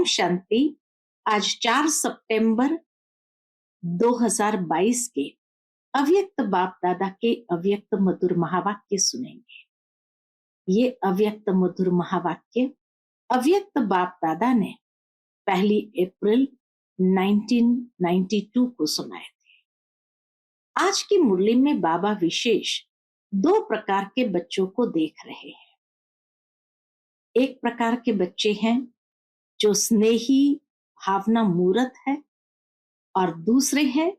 ओम शांति। आज 4 सितंबर 2022 के अव्यक्त बाप दादा के अव्यक्त मधुर महावाक्य सुनेंगे। ये अव्यक्त मधुर महावाक्य अव्यक्त बाप दादा ने 1 अप्रैल 1992 को सुनाए थे। आज की मुरली में बाबा विशेष 2 प्रकार के बच्चों को देख रहे हैं। एक प्रकार के बच्चे हैं जो स्नेही भावना मूर्त है और दूसरे हैं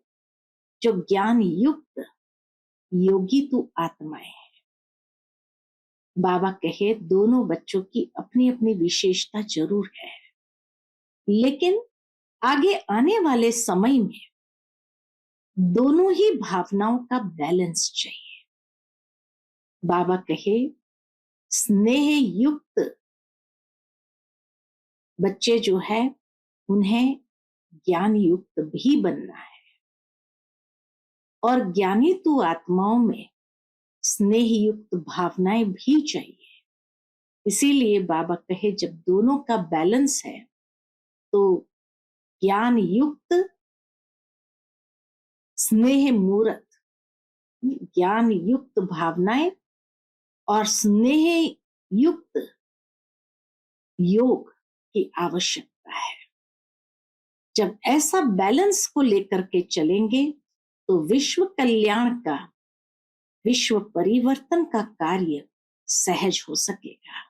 जो ज्ञान युक्त योगी तु आत्माएं हैं। बाबा कहे दोनों बच्चों की अपनी अपनी विशेषता जरूर है, लेकिन आगे आने वाले समय में दोनों ही भावनाओं का बैलेंस चाहिए। बाबा कहे स्नेह युक्त बच्चे जो है उन्हें ज्ञान युक्त भी बनना है और ज्ञानी तु आत्माओं में स्नेह युक्त भावनाएं भी चाहिए। इसीलिए बाबा कहे जब दोनों का बैलेंस है तो ज्ञान युक्त स्नेह मूर्त, ज्ञान युक्त भावनाएं और स्नेह युक्त योग की आवश्यकता है। जब ऐसा बैलेंस को लेकर के चलेंगे तो विश्व कल्याण का, विश्व परिवर्तन का कार्य सहज हो सकेगा,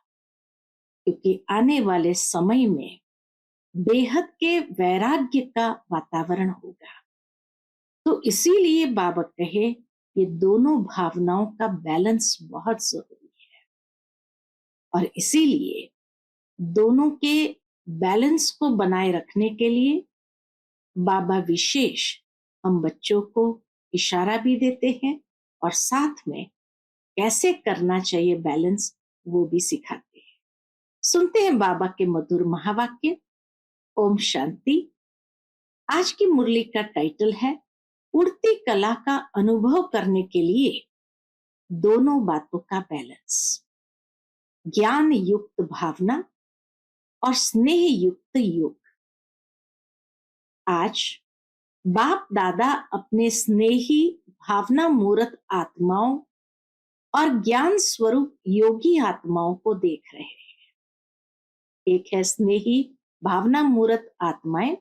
क्योंकि आने वाले समय में बेहद के वैराग्य का वातावरण होगा। तो इसीलिए बाबा कहे ये दोनों भावनाओं का बैलेंस बहुत जरूरी है और इसीलिए दोनों के बैलेंस को बनाए रखने के लिए बाबा विशेष हम बच्चों को इशारा भी देते हैं और साथ में कैसे करना चाहिए बैलेंस वो भी सिखाते हैं। सुनते हैं बाबा के मधुर महावाक्य। ओम शांति। आज की मुरली का टाइटल है उड़ती कला का अनुभव करने के लिए दोनों बातों का बैलेंस, ज्ञान युक्त भावना और स्नेह युक्त योग। आज बाप दादा अपने स्नेही भावना मूर्त आत्माओं और ज्ञान स्वरूप योगी आत्माओं को देख रहे हैं। एक है स्नेही भावना मूर्त आत्माएं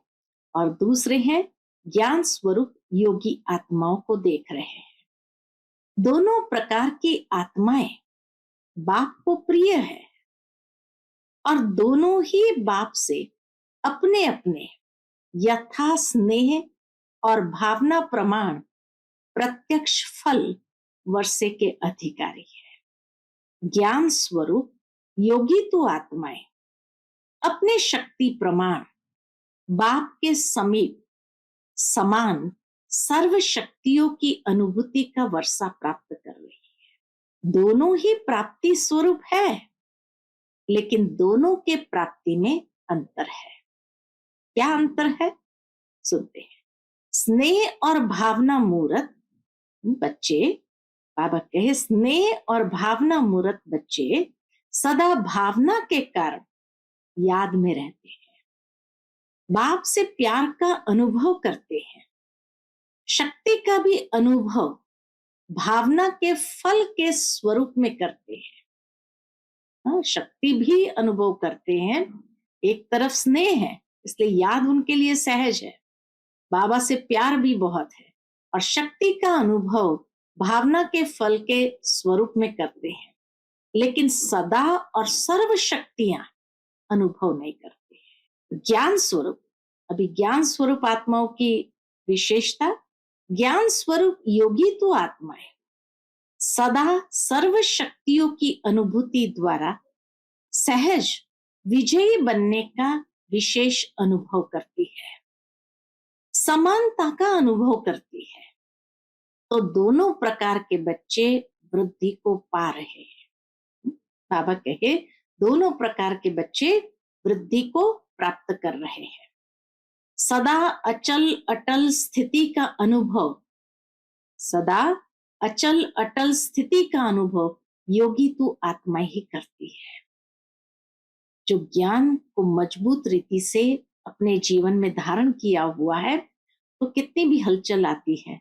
और दूसरे हैं ज्ञान स्वरूप योगी आत्माओं को देख रहे हैं। दोनों प्रकार की आत्माएं बाप को प्रिय है और दोनों ही बाप से अपने अपने यथा स्नेह और भावना प्रमाण प्रत्यक्ष फल वर्षे के अधिकारी है। ज्ञान स्वरूप योगी तो आत्माएं अपने शक्ति प्रमाण बाप के समीप समान सर्व शक्तियों की अनुभूति का वर्षा प्राप्त कर रही है। दोनों ही प्राप्ति स्वरूप है, लेकिन दोनों के प्राप्ति में अंतर है। क्या अंतर है सुनते हैं। स्नेह और भावना मूर्त बच्चे, बाबा कहे स्नेह और भावना मूर्त बच्चे सदा भावना के कारण याद में रहते हैं, बाप से प्यार का अनुभव करते हैं, शक्ति का भी अनुभव भावना के फल के स्वरूप में करते हैं। शक्ति भी अनुभव करते हैं, एक तरफ स्नेह है इसलिए याद उनके लिए सहज है, बाबा से प्यार भी बहुत है और शक्ति का अनुभव भावना के फल के स्वरूप में करते हैं, लेकिन सदा और सर्व शक्तियां अनुभव नहीं करते हैं। ज्ञान स्वरूप, अभी ज्ञान स्वरूप आत्माओं की विशेषता, ज्ञान स्वरूप योगी तो आत्माएं सदा सर्व शक्तियों की अनुभूति द्वारा सहज विजयी बनने का विशेष अनुभव करती है, समानता का अनुभव करती है। तो दोनों प्रकार के बच्चे वृद्धि को पा रहे हैं। बाबा कहे दोनों प्रकार के बच्चे वृद्धि को प्राप्त कर रहे हैं। सदा अचल अटल स्थिति का अनुभव, सदा अचल अटल स्थिति का अनुभव योगी तु आत्मा ही करती है। जो ज्ञान को मजबूत रीति से अपने जीवन में धारण किया हुआ है, तो कितनी भी हलचल आती है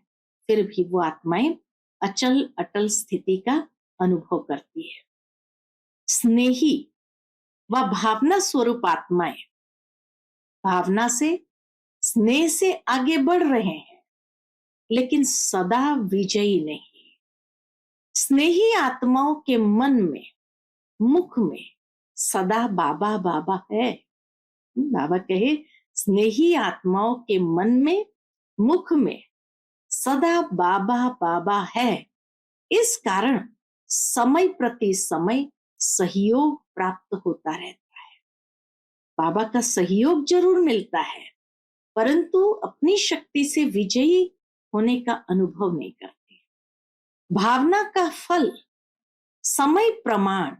फिर भी वो आत्माएं अचल अटल स्थिति का अनुभव करती है। स्नेही व भावना स्वरूप आत्माएं भावना से, स्नेह से आगे बढ़ रहे हैं, लेकिन सदा विजयी नहीं। स्नेही आत्माओं के मन में, मुख में सदा बाबा बाबा है। बाबा कहे स्नेही आत्माओं के मन में, मुख में सदा बाबा बाबा है। इस कारण समय प्रति समय सहयोग प्राप्त होता रहता है। बाबा का सहयोग जरूर मिलता है, परंतु अपनी शक्ति से विजयी होने का अनुभव नहीं करते। भावना का फल समय प्रमाण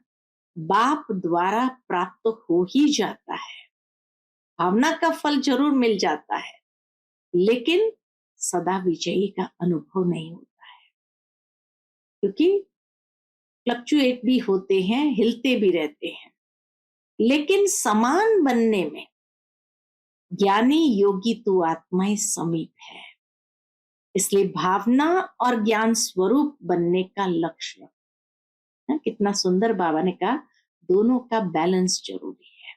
बाप द्वारा प्राप्त हो ही जाता है। भावना का फल जरूर मिल जाता है, लेकिन सदा विजयी का अनुभव नहीं होता है, क्योंकि फ्लक्चुएट भी होते हैं, हिलते भी रहते हैं। लेकिन समान बनने में ज्ञानी योगी तो आत्माएं समीप है। इसलिए भावना और ज्ञान स्वरूप बनने का लक्ष्य, कितना सुंदर बाबा ने कहा, दोनों का बैलेंस जरूरी है।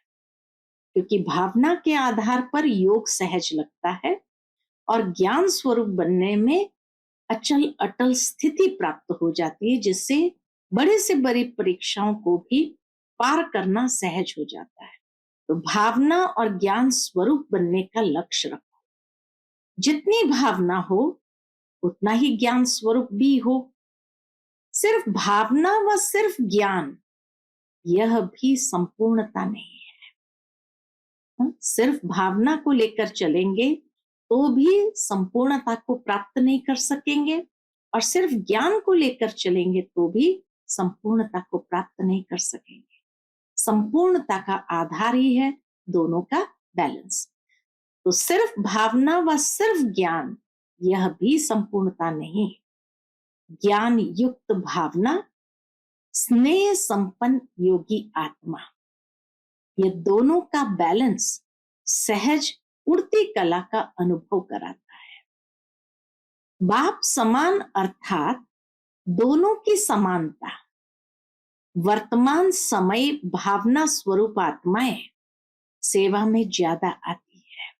क्योंकि भावना के आधार पर योग सहज लगता है और ज्ञान स्वरूप बनने में अचल अटल स्थिति प्राप्त हो जाती है, जिससे बड़े से बड़ी परीक्षाओं को भी पार करना सहज हो जाता है। तो भावना और ज्ञान स्वरूप बनने का लक्ष्य रखो। जितनी भावना हो उतना ही ज्ञान स्वरूप भी हो। सिर्फ भावना व सिर्फ ज्ञान, यह भी संपूर्णता नहीं है। सिर्फ भावना को लेकर चलेंगे तो भी संपूर्णता को प्राप्त नहीं कर सकेंगे, और सिर्फ ज्ञान को लेकर चलेंगे तो भी संपूर्णता को प्राप्त नहीं कर सकेंगे। संपूर्णता का आधार ही है दोनों का बैलेंस। तो सिर्फ भावना व सिर्फ ज्ञान, यह भी संपूर्णता नहीं। ज्ञान युक्त भावना, स्नेह संपन्न योगी आत्मा, ये दोनों का बैलेंस सहज उड़ती कला का अनुभव कराता है। बाप समान अर्थात दोनों की समानता। वर्तमान समय भावना स्वरूप आत्माएं सेवा में ज्यादा आती है।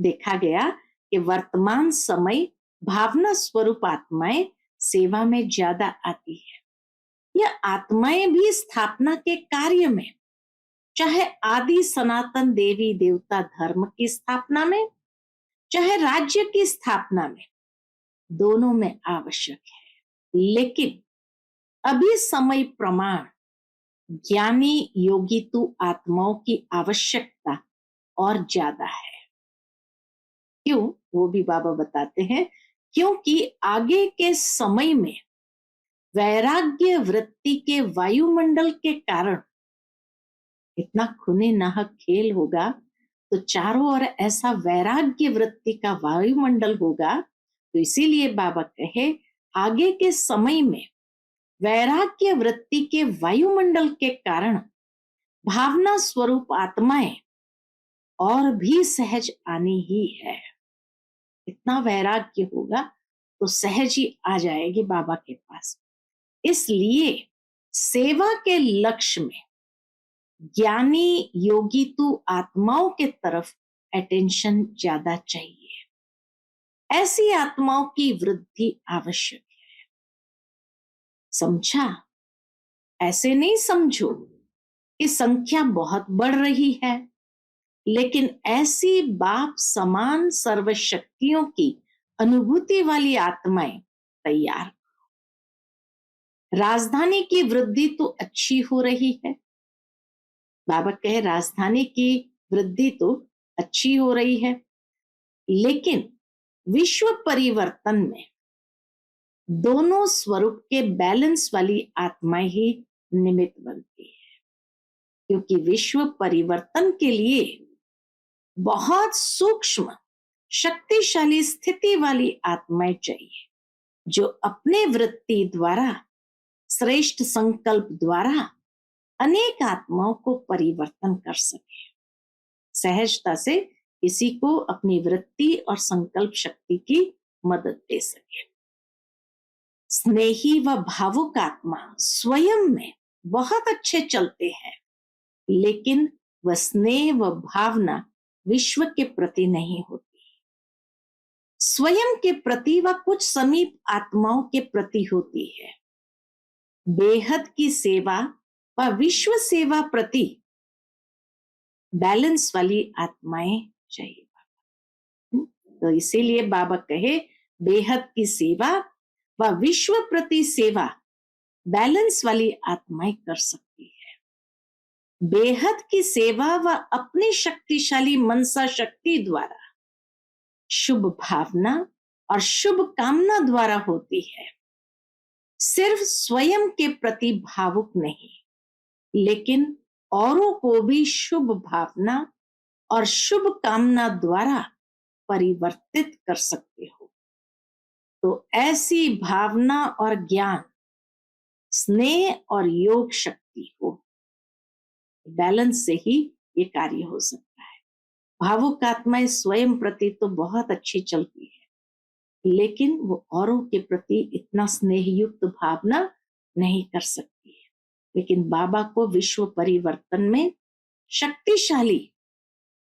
देखा गया कि वर्तमान समय भावना स्वरूप आत्माएं सेवा में ज्यादा आती है। यह आत्माएं भी स्थापना के कार्य में, चाहे आदि सनातन देवी देवता धर्म की स्थापना में, चाहे राज्य की स्थापना में, दोनों में आवश्यक है। लेकिन अभी समय प्रमाण ज्ञानी योगी तु आत्माओं की आवश्यकता और ज्यादा है। क्यों? वो भी बाबा बताते हैं, क्योंकि आगे के समय में वैराग्य वृत्ति के वायुमंडल के कारण इतना खूने नाहक खेल होगा, तो चारों ओर ऐसा वैराग्य वृत्ति का वायुमंडल होगा। तो इसीलिए बाबा कहे आगे के समय में वैराग्य वृत्ति के वायुमंडल के कारण भावना स्वरूप आत्माएं और भी सहज आनी ही है। इतना वैराग्य होगा तो सहज ही आ जाएगी बाबा के पास। इसलिए सेवा के लक्ष्य में ज्ञानी योगी तु आत्माओं के तरफ अटेंशन ज्यादा चाहिए। ऐसी आत्माओं की वृद्धि आवश्यक है। समझा? ऐसे नहीं समझो कि संख्या बहुत बढ़ रही है, लेकिन ऐसी बाप समान सर्वशक्तियों की अनुभूति वाली आत्माएं तैयार। राजधानी की वृद्धि तो अच्छी हो रही है। बाबा कहे राजधानी की वृद्धि तो अच्छी हो रही है, लेकिन विश्व परिवर्तन में दोनों स्वरूप के बैलेंस वाली आत्माएं ही निमित्त बनती है। क्योंकि विश्व परिवर्तन के लिए बहुत सूक्ष्म शक्तिशाली स्थिति वाली आत्माएं चाहिए, जो अपने वृत्ति द्वारा, श्रेष्ठ संकल्प द्वारा अनेक आत्माओं को परिवर्तन कर सके, सहजता से किसी को अपनी वृत्ति और संकल्प शक्ति की मदद दे सके। स्नेही व भावुक आत्मा स्वयं में बहुत अच्छे चलते हैं, लेकिन वह स्नेह व भावना विश्व के प्रति नहीं होती। स्वयं के प्रति व कुछ समीप आत्माओं के प्रति होती है। बेहद की सेवा व विश्व सेवा प्रति बैलेंस वाली आत्माएं चाहिए। तो इसीलिए बाबा कहे बेहद की सेवा व विश्व प्रति सेवा बैलेंस वाली आत्माएं कर सकती है। बेहद की सेवा व अपनी शक्तिशाली मनसा शक्ति द्वारा, शुभ भावना और शुभ कामना द्वारा होती है। सिर्फ स्वयं के प्रति भावुक नहीं, लेकिन औरों को भी शुभ भावना और शुभ कामना द्वारा परिवर्तित कर सकते हो। तो ऐसी भावना और ज्ञान, स्नेह और योग शक्ति हो, बैलेंस से ही ये कार्य हो सकता है। भावुक आत्माएं स्वयं प्रति तो बहुत अच्छी चलती है, लेकिन वो औरों के प्रति इतना स्नेह युक्त भावना नहीं कर सकती है। लेकिन बाबा को विश्व परिवर्तन में शक्तिशाली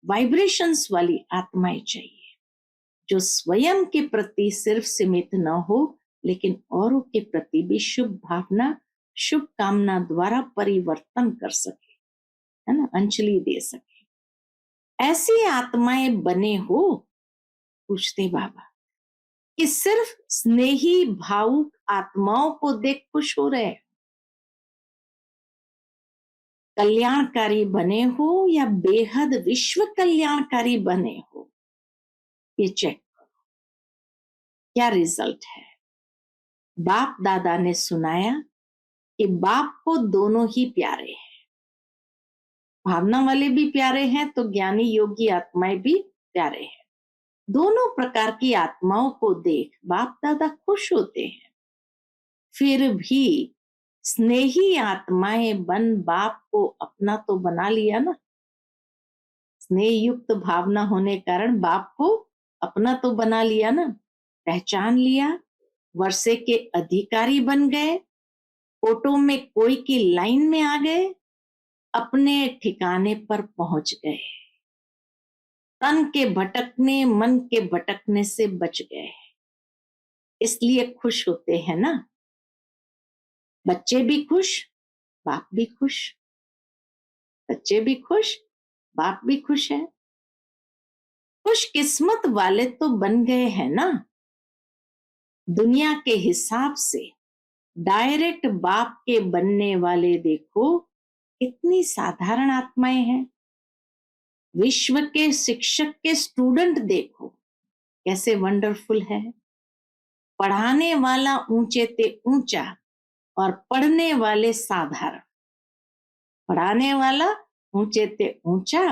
वाइब्रेशंस वाली आत्माएं चाहिए, जो स्वयं के प्रति सिर्फ सीमित न हो, लेकिन औरों के प्रति भी शुभ भावना, शुभ कामना द्वारा परिवर्तन कर सके, है ना, अंजलि दे सके। ऐसी आत्माएं बने हो, पूछते बाबा, कि सिर्फ स्नेही भावुक आत्माओं को देख खुश हो रहे, कल्याणकारी बने हो या बेहद विश्व कल्याणकारी बने हो, ये चेक करो क्या रिजल्ट है। बाप दादा ने सुनाया कि बाप को दोनों ही प्यारे हैं, भावना वाले भी प्यारे हैं तो ज्ञानी योगी आत्माएं भी प्यारे हैं। दोनों प्रकार की आत्माओं को देख बाप दादा खुश होते हैं। फिर भी स्नेही आत्माएं बन बाप को अपना तो बना लिया ना, स्नेह युक्त भावना होने कारण बाप को अपना तो बना लिया ना, पहचान लिया, वर्षे के अधिकारी बन गए, फोटो में कोई की लाइन में आ गए, अपने ठिकाने पर पहुंच गए, तन के भटकने मन के भटकने से बच गए, इसलिए खुश होते हैं ना। बच्चे भी खुश, बाप भी खुश, बच्चे भी खुश, बाप भी खुश है। खुश किस्मत वाले तो बन गए हैं ना। दुनिया के हिसाब से डायरेक्ट बाप के बनने वाले देखो कितनी साधारण आत्माएं हैं। विश्व के शिक्षक के स्टूडेंट देखो कैसे वंडरफुल है। पढ़ाने वाला ऊंचे ते ऊंचा और पढ़ने वाले साधारण, पढ़ाने वाला ऊंचे ते ऊंचा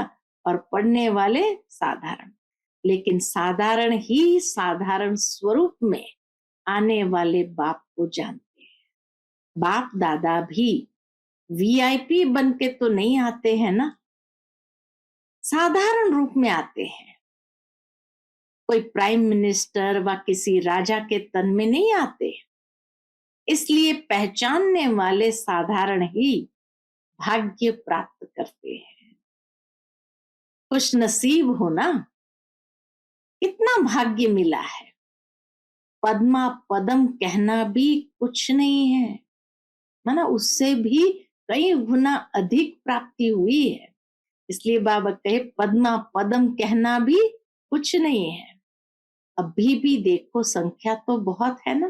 और पढ़ने वाले साधारण, लेकिन साधारण ही साधारण स्वरूप में आने वाले बाप को जानते हैं। बाप दादा भी वीआईपी बन के तो नहीं आते हैं ना, साधारण रूप में आते हैं। कोई प्राइम मिनिस्टर व किसी राजा के तन में नहीं आते, इसलिए पहचानने वाले साधारण ही भाग्य प्राप्त करते हैं। खुश नसीब हो ना, इतना भाग्य मिला है। पद्मा पदम कहना भी कुछ नहीं है, माना उससे भी कई गुना अधिक प्राप्ति हुई है। इसलिए बाबा कहे पद्मा पदम कहना भी कुछ नहीं है। अभी भी देखो संख्या तो बहुत है ना।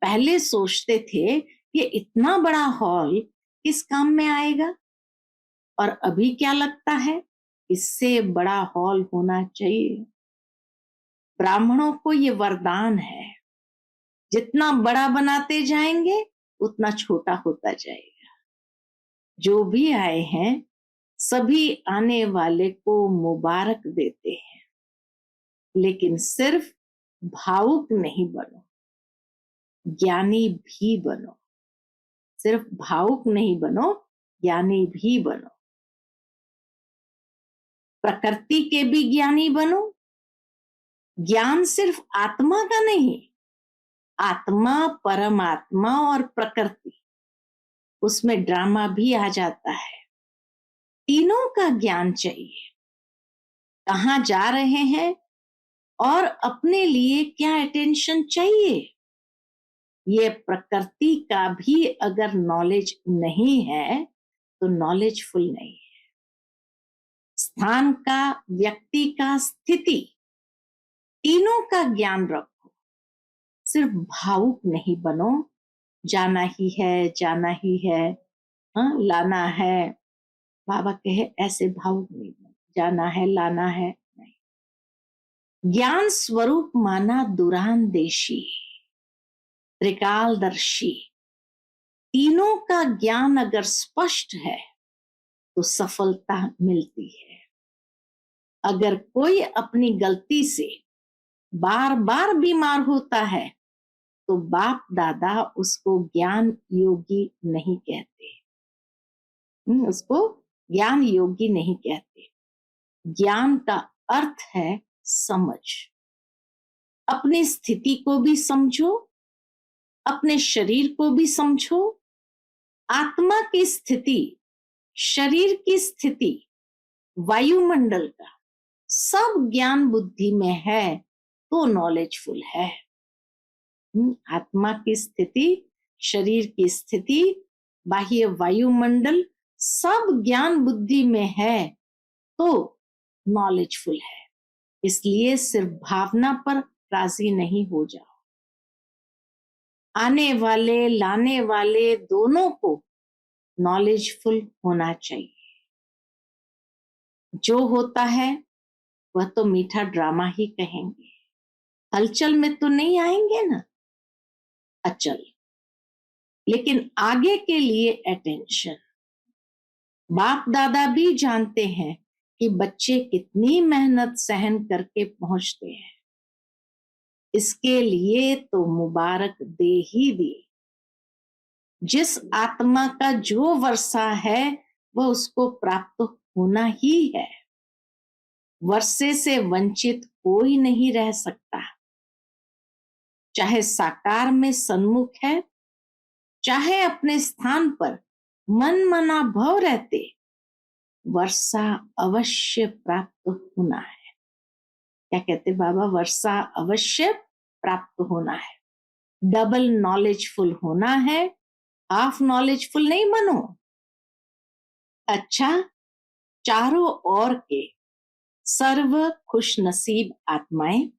पहले सोचते थे ये इतना बड़ा हॉल किस काम में आएगा, और अभी क्या लगता है इससे बड़ा हॉल होना चाहिए। ब्राह्मणों को ये वरदान है, जितना बड़ा बनाते जाएंगे उतना छोटा होता जाएगा। जो भी आए हैं सभी आने वाले को मुबारक देते हैं, लेकिन सिर्फ भावुक नहीं बनो, ज्ञानी भी बनो। सिर्फ भावुक नहीं बनो, ज्ञानी भी बनो, प्रकृति के भी ज्ञानी बनो। ज्ञान सिर्फ आत्मा का नहीं, आत्मा, परमात्मा और प्रकृति, उसमें ड्रामा भी आ जाता है। तीनों का ज्ञान चाहिए। कहाँ जा रहे हैं और अपने लिए क्या अटेंशन चाहिए, ये प्रकृति का भी अगर नॉलेज नहीं है तो नॉलेजफुल नहीं है। स्थान का, व्यक्ति का, स्थिति, तीनों का ज्ञान रखो। सिर्फ भावुक नहीं बनो, जाना ही है, जाना ही है, हाँ लाना है। बाबा कहे ऐसे भावुक नहीं बनो, जाना है, लाना है नहीं। ज्ञान स्वरूप माना दुरानदेशी, त्रिकालदर्शी। तीनों का ज्ञान अगर स्पष्ट है तो सफलता मिलती है। अगर कोई अपनी गलती से बार बार बीमार होता है तो बाप दादा उसको ज्ञान योगी नहीं कहते। उसको ज्ञान योगी नहीं कहते। ज्ञान का अर्थ है समझ। अपनी स्थिति को भी समझो, अपने शरीर को भी समझो। आत्मा की स्थिति, शरीर की स्थिति, वायुमंडल का सब ज्ञान बुद्धि में है तो नॉलेजफुल है। आत्मा की स्थिति, शरीर की स्थिति, बाह्य वायुमंडल सब ज्ञान बुद्धि में है तो नॉलेजफुल है। इसलिए सिर्फ भावना पर राजी नहीं हो जाओ। आने वाले लाने वाले दोनों को नॉलेजफुल होना चाहिए। जो होता है वह तो मीठा ड्रामा ही कहेंगे, हलचल में तो नहीं आएंगे ना, अचल। लेकिन आगे के लिए अटेंशन। बाप दादा भी जानते हैं कि बच्चे कितनी मेहनत सहन करके पहुंचते हैं। इसके लिए तो मुबारक दे ही दी। जिस आत्मा का जो वर्षा है वह उसको प्राप्त होना ही है। वर्षे से वंचित कोई नहीं रह सकता। चाहे साकार में सन्मुख है, चाहे अपने स्थान पर मन मना भव रहते, वर्षा अवश्य प्राप्त होना है। क्या कहते बाबा? वर्षा अवश्य प्राप्त होना है। डबल नॉलेजफुल होना है, हाफ नॉलेजफुल नहीं बनो। अच्छा, चारों ओर के सर्व खुश नसीब आत्माएं,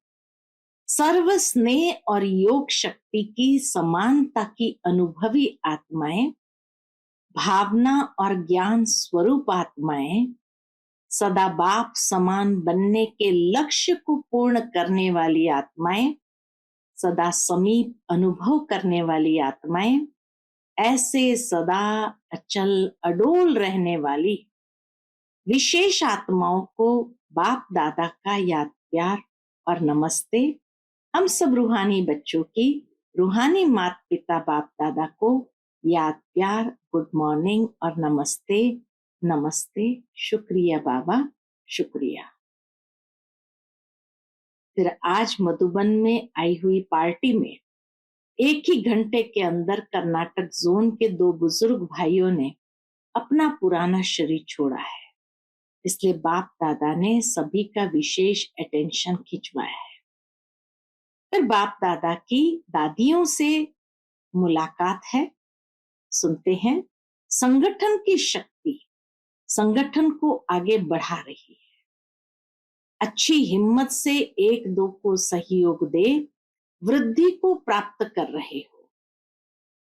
सर्व स्नेह और योग शक्ति की समानता की अनुभवी आत्माएं, भावना और ज्ञान स्वरूप आत्माएं, सदा बाप समान बनने के लक्ष्य को पूर्ण करने वाली आत्माएं, सदा समीप अनुभव करने वाली आत्माएं, ऐसे सदा अचल अडोल रहने वाली विशेष आत्माओं को बाप दादा का याद प्यार और नमस्ते। हम सब रूहानी बच्चों की रूहानी माता पिता बाप दादा को याद प्यार, गुड मॉर्निंग और नमस्ते। नमस्ते, शुक्रिया बाबा, शुक्रिया। फिर आज मधुबन में आई हुई पार्टी में एक ही घंटे के अंदर कर्नाटक जोन के 2 बुजुर्ग भाइयों ने अपना पुराना शरीर छोड़ा है। इसलिए बाप दादा ने सभी का विशेष अटेंशन खिंचवाया है। फिर बाप दादा की दादियों से मुलाकात है, सुनते हैं। संगठन की शक्ति संगठन को आगे बढ़ा रही है। अच्छी हिम्मत से एक दो को सहयोग दे वृद्धि को प्राप्त कर रहे हो।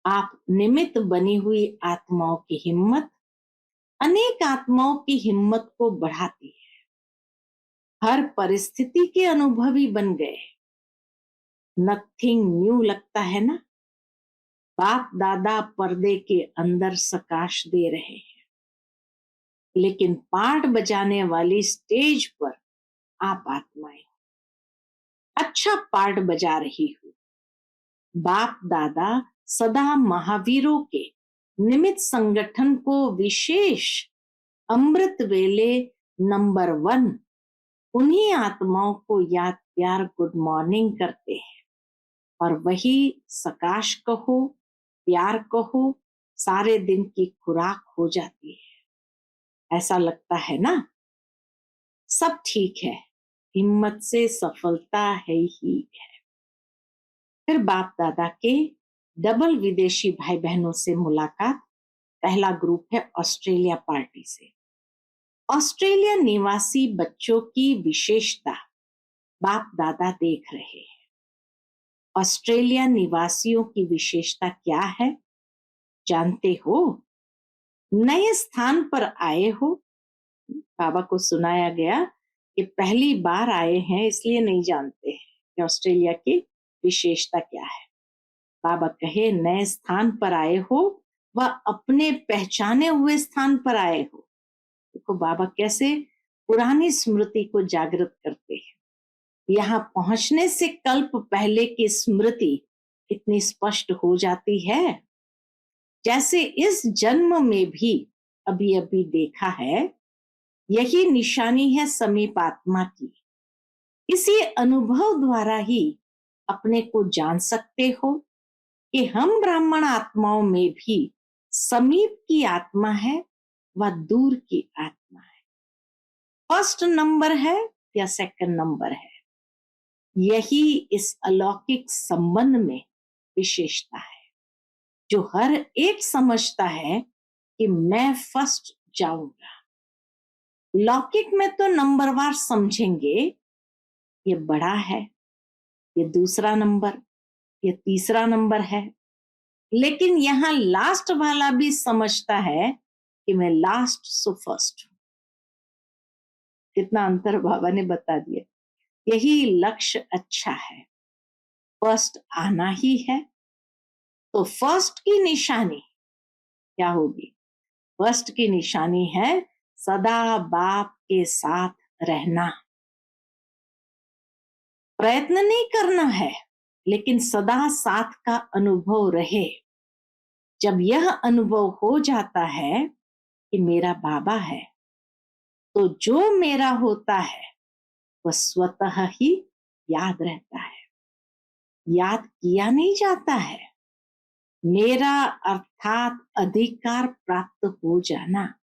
आप निमित्त बनी हुई आत्माओं की हिम्मत अनेक आत्माओं की हिम्मत को बढ़ाती है। हर परिस्थिति के अनुभवी बन गए। नथिंग न्यू लगता है ना। बाप दादा पर्दे के अंदर प्रकाश दे रहे हैं, लेकिन पार्ट बजाने वाली स्टेज पर आप आत्माएं अच्छा पार्ट बजा रही हो। बाप दादा सदा महावीरों के निमित्त संगठन को विशेष अमृत वेले नंबर 1 उन्हीं आत्माओं को याद प्यार गुड मॉर्निंग करते हैं, और वही सकाश कहो, प्यार कहो, सारे दिन की खुराक हो जाती है। ऐसा लगता है ना? सब ठीक है, हिम्मत से सफलता है ही है। फिर बाप दादा के डबल विदेशी भाई बहनों से मुलाकात। पहला ग्रुप है ऑस्ट्रेलिया पार्टी से। ऑस्ट्रेलिया निवासी बच्चों की विशेषता बाप दादा देख रहे हैं। ऑस्ट्रेलिया निवासियों की विशेषता क्या है जानते हो? नए स्थान पर आए हो। बाबा को सुनाया गया कि पहली बार आए हैं इसलिए नहीं जानते हैं कि ऑस्ट्रेलिया की विशेषता क्या है। बाबा कहे नए स्थान पर आए हो व अपने पहचाने हुए स्थान पर आए हो। देखो बाबा कैसे पुरानी स्मृति को जागृत करते हैं। यहाँ पहुंचने से कल्प पहले की स्मृति इतनी स्पष्ट हो जाती है, जैसे इस जन्म में भी अभी अभी देखा है। यही निशानी है समीप आत्मा की। इसी अनुभव द्वारा ही अपने को जान सकते हो कि हम ब्राह्मण आत्माओं में भी समीप की आत्मा है व दूर की आत्मा है। फर्स्ट नंबर है या सेकंड नंबर है, यही इस अलौकिक संबंध में विशेषता है, जो हर एक समझता है कि मैं फर्स्ट जाऊंगा। लौकिक में तो नंबरवार समझेंगे, ये बड़ा है, ये दूसरा नंबर, ये तीसरा नंबर है। लेकिन यहाँ लास्ट वाला भी समझता है कि मैं लास्ट सो फर्स्ट हूं। कितना अंतर बाबा ने बता दिया। यही लक्ष्य अच्छा है, फर्स्ट आना ही है। तो फर्स्ट की निशानी क्या होगी? फर्स्ट की निशानी है सदा बाप के साथ रहना। प्रयत्न नहीं करना है, लेकिन सदा साथ का अनुभव रहे। जब यह अनुभव हो जाता है कि मेरा बाबा है, तो जो मेरा होता है वह स्वतः ही याद रहता है, याद किया नहीं जाता है। मेरा अर्थात अधिकार प्राप्त हो जाना,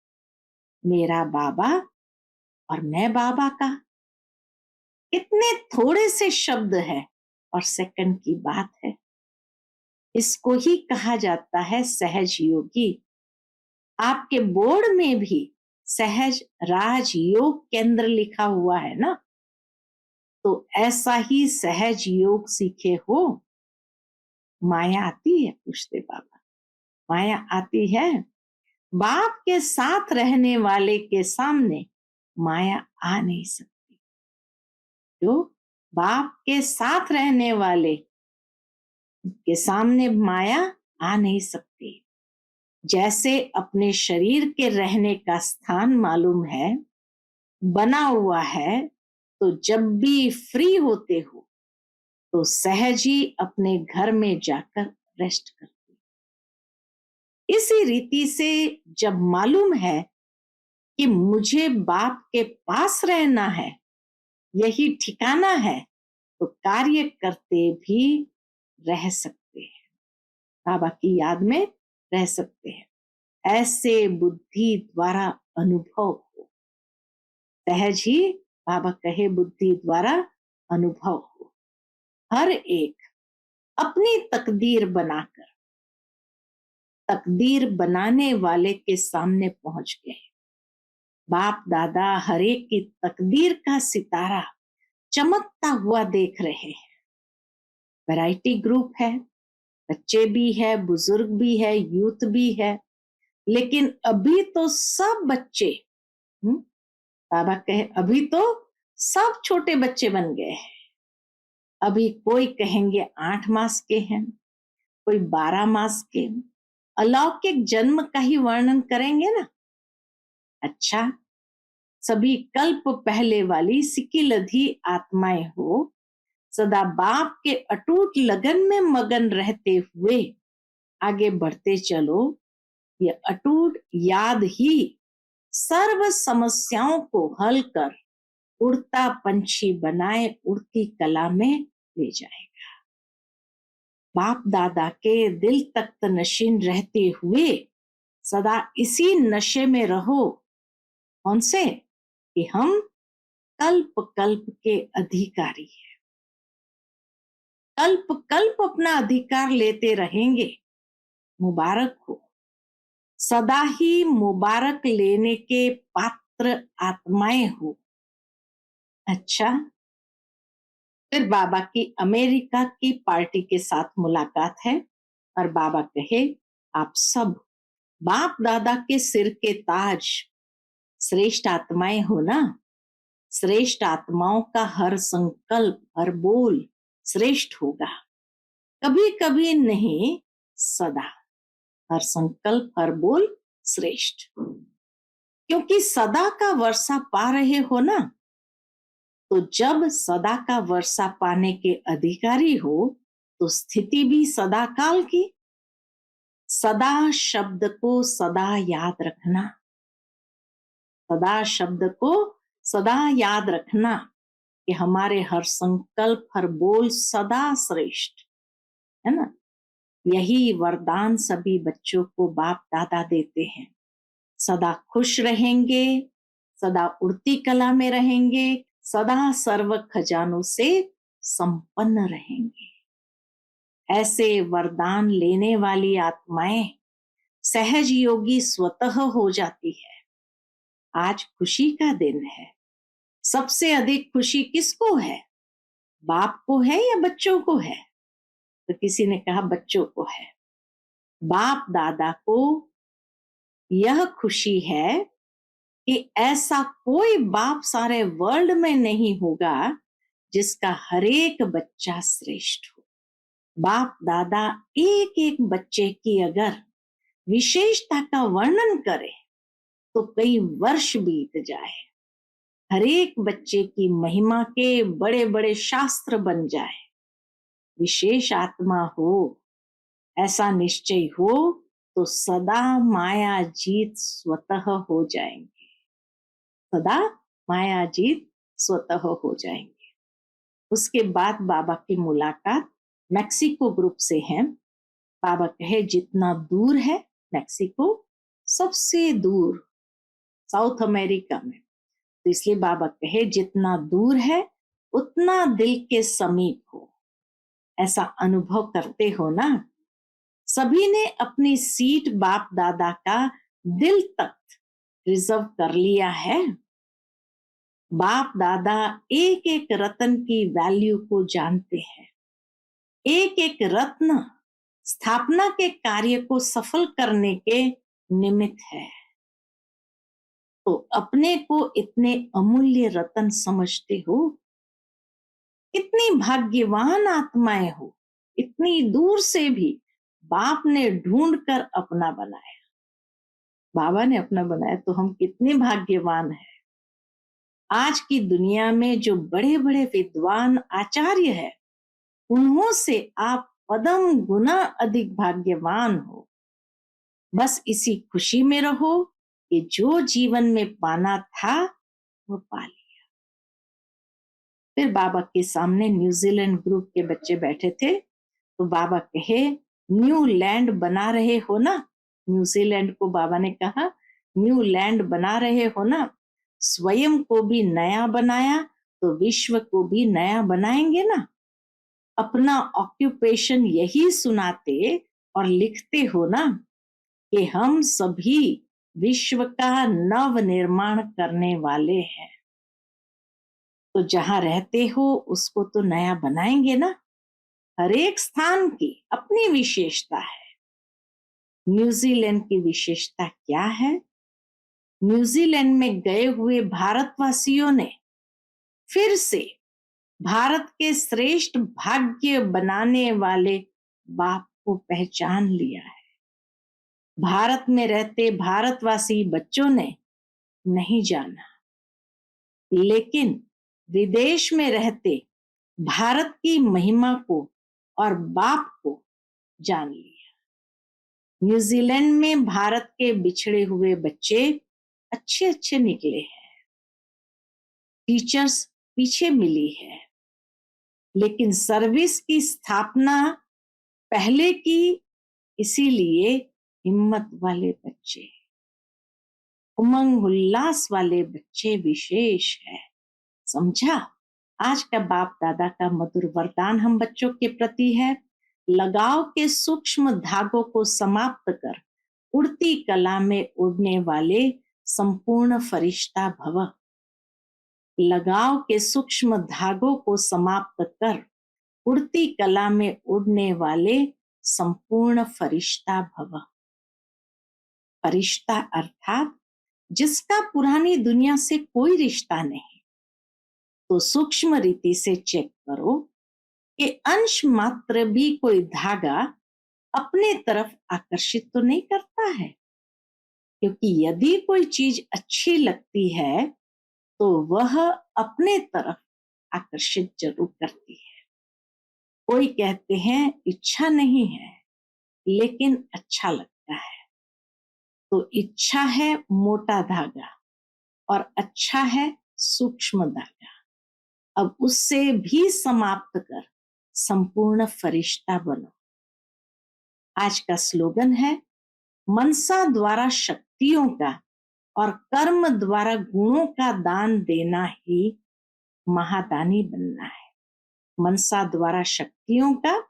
मेरा बाबा और मैं बाबा का। इतने थोड़े से शब्द है और सेकंड की बात है। इसको ही कहा जाता है सहज योगी। आपके बोर्ड में भी सहज राजयोग केंद्र लिखा हुआ है ना, तो ऐसा ही सहज योग सीखे हो। माया आती है? पूछते बाबा। माया आती है? बाप के साथ रहने वाले के सामने माया आ नहीं सकती। जो बाप के साथ रहने वाले के सामने माया आ नहीं सकती। जैसे अपने शरीर के रहने का स्थान मालूम है, बना हुआ है, तो जब भी फ्री होते हो तो सहज ही अपने घर में जाकर रेस्ट करते। इसी रीति से जब मालूम है कि मुझे बाप के पास रहना है, यही ठिकाना है, तो कार्य करते भी रह सकते हैं, बाबा की याद में रह सकते हैं। ऐसे बुद्धि द्वारा अनुभव हो। सहज ही बाबा कहे बुद्धि द्वारा अनुभव हो। हर एक अपनी तकदीर बनाकर तकदीर बनाने वाले के सामने पहुंच गए। बाप दादा हर एक की तकदीर का सितारा चमकता हुआ देख रहे हैं। वैरायटी ग्रुप है, बच्चे भी है, बुजुर्ग भी है, यूथ भी है, लेकिन अभी तो सब बच्चे बाबा कहे अभी तो सब छोटे बच्चे बन गए हैं। अभी कोई कहेंगे 8 मास के हैं, कोई 12 मास के। अलौकिक जन्म का ही वर्णन करेंगे ना। अच्छा, सभी कल्प पहले वाली सिकिलधी आत्माएं हो, सदा बाप के अटूट लगन में मगन रहते हुए आगे बढ़ते चलो, ये अटूट याद ही सर्व समस्याओं को हल कर उड़ता पंछी बनाए उड़ती कला में ले जाएगा। बाप दादा के दिल तख्त नशीन रहते हुए सदा इसी नशे में रहो। कौन से? कि हम कल्प कल्प के अधिकारी हैं, कल्प कल्प अपना अधिकार लेते रहेंगे। मुबारक हो, सदा ही मुबारक लेने के पात्र आत्माएं हो। अच्छा, फिर बाबा की अमेरिका की पार्टी के साथ मुलाकात है और बाबा कहे, आप सब बाप दादा के सिर के ताज श्रेष्ठ आत्माएं हो ना। श्रेष्ठ आत्माओं का हर संकल्प हर बोल श्रेष्ठ होगा, कभी कभी नहीं, सदा। हर संकल्प हर बोल श्रेष्ठ, क्योंकि सदा का वर्षा पा रहे हो ना। तो जब सदा का वर्षा पाने के अधिकारी हो तो स्थिति भी सदा काल की। सदा शब्द को सदा याद रखना, सदा शब्द को सदा याद रखना कि हमारे हर संकल्प हर बोल सदा श्रेष्ठ है ना। यही वरदान सभी बच्चों को बाप दादा देते हैं। सदा खुश रहेंगे, सदा उड़ती कला में रहेंगे, सदा सर्व खजानों से संपन्न रहेंगे। ऐसे वरदान लेने वाली आत्माएं सहज योगी स्वतः हो जाती है। आज खुशी का दिन है। सबसे अधिक खुशी किसको है? बाप को है या बच्चों को है? तो किसी ने कहा बच्चों को है। बाप दादा को यह खुशी है कि ऐसा कोई बाप सारे वर्ल्ड में नहीं होगा जिसका हर एक बच्चा श्रेष्ठ हो। बाप दादा एक एक बच्चे की अगर विशेषता का वर्णन करे तो कई वर्ष बीत जाए, हर एक बच्चे की महिमा के बड़े बड़े शास्त्र बन जाए। विशेष आत्मा हो, ऐसा निश्चय हो तो सदा माया जीत स्वतः हो जाएंगे, सदा माया जीत स्वतः हो जाएंगे। उसके बाद बाबा की मुलाकात मैक्सिको ग्रुप से है। बाबा कहे जितना दूर है मैक्सिको, सबसे दूर साउथ अमेरिका में, तो इसलिए बाबा कहे जितना दूर है उतना दिल के समीप हो। ऐसा अनुभव करते हो ना। सभी ने अपनी सीट बाप दादा का दिल तक रिजर्व कर लिया है। बाप दादा एक एक रत्न की वैल्यू को जानते हैं। एक एक रत्न स्थापना के कार्य को सफल करने के निमित्त है। तो अपने को इतने अमूल्य रत्न समझते हो। कितनी भाग्यवान आत्माएं हो, इतनी दूर से भी बाप ने ढूंढ कर अपना बनाया। बाबा ने अपना बनाया तो हम कितने भाग्यवान हैं। आज की दुनिया में जो बड़े बड़े विद्वान आचार्य है, उन्हों से आप पदम गुना अधिक भाग्यवान हो। बस इसी खुशी में रहो कि जो जीवन में पाना था वो पा लिया। फिर बाबा के सामने न्यूजीलैंड ग्रुप के बच्चे बैठे थे, तो बाबा कहे न्यू लैंड बना रहे हो ना। न्यूजीलैंड को बाबा ने कहा न्यू लैंड बना रहे हो ना। स्वयं को भी नया बनाया तो विश्व को भी नया बनाएंगे ना। अपना ऑक्यूपेशन यही सुनाते और लिखते हो ना कि हम सभी विश्व का नव निर्माण करने वाले हैं। तो जहां रहते हो उसको तो नया बनाएंगे ना। हर एक स्थान की अपनी विशेषता है। न्यूजीलैंड की विशेषता क्या है? न्यूजीलैंड में गए हुए भारतवासियों ने फिर से भारत के श्रेष्ठ भाग्य बनाने वाले बाप को पहचान लिया है। भारत में रहते भारतवासी बच्चों ने नहीं जाना, लेकिन विदेश में रहते भारत की महिमा को और बाप को जान लिया। न्यूजीलैंड में भारत के बिछड़े हुए बच्चे अच्छे अच्छे निकले हैं, टीचर्स पीछे मिली है, लेकिन सर्विस की स्थापना पहले की, इसीलिए हिम्मत वाले बच्चे, उमंग उल्लास वाले बच्चे विशेष है। समझा? आज का बाप दादा का मधुर वरदान हम बच्चों के प्रति है, लगाव के सूक्ष्म धागों को समाप्त कर उड़ती कला में उड़ने वाले संपूर्ण फरिश्ता भव। लगाव के सूक्ष्म धागों को समाप्त कर उड़ती कला में उड़ने वाले संपूर्ण फरिश्ता भव। फरिश्ता अर्थात जिसका पुरानी दुनिया से कोई रिश्ता नहीं, तो सूक्ष्म रीति से चेक करो कि अंश मात्र भी कोई धागा अपने तरफ आकर्षित तो नहीं करता है, क्योंकि यदि कोई चीज अच्छी लगती है तो वह अपने तरफ आकर्षित जरूर करती है। कोई कहते हैं इच्छा नहीं है लेकिन अच्छा लगता है, तो इच्छा है मोटा धागा और अच्छा है सूक्ष्म धागा। अब उससे भी समाप्त कर संपूर्ण फरिश्ता बनो। आज का स्लोगन है, मनसा द्वारा शक्तियों का और कर्म द्वारा गुणों का दान देना ही महादानी बनना है। मनसा द्वारा शक्तियों का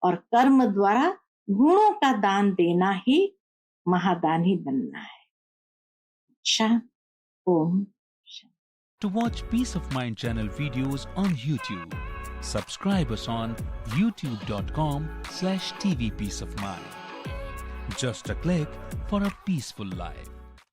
और कर्म द्वारा गुणों का दान देना ही महादानी बनना है। अच्छा, ओम। To watch Peace of Mind channel videos on YouTube, subscribe us on youtube.com/tvpeaceofmind. Just a click for a peaceful life.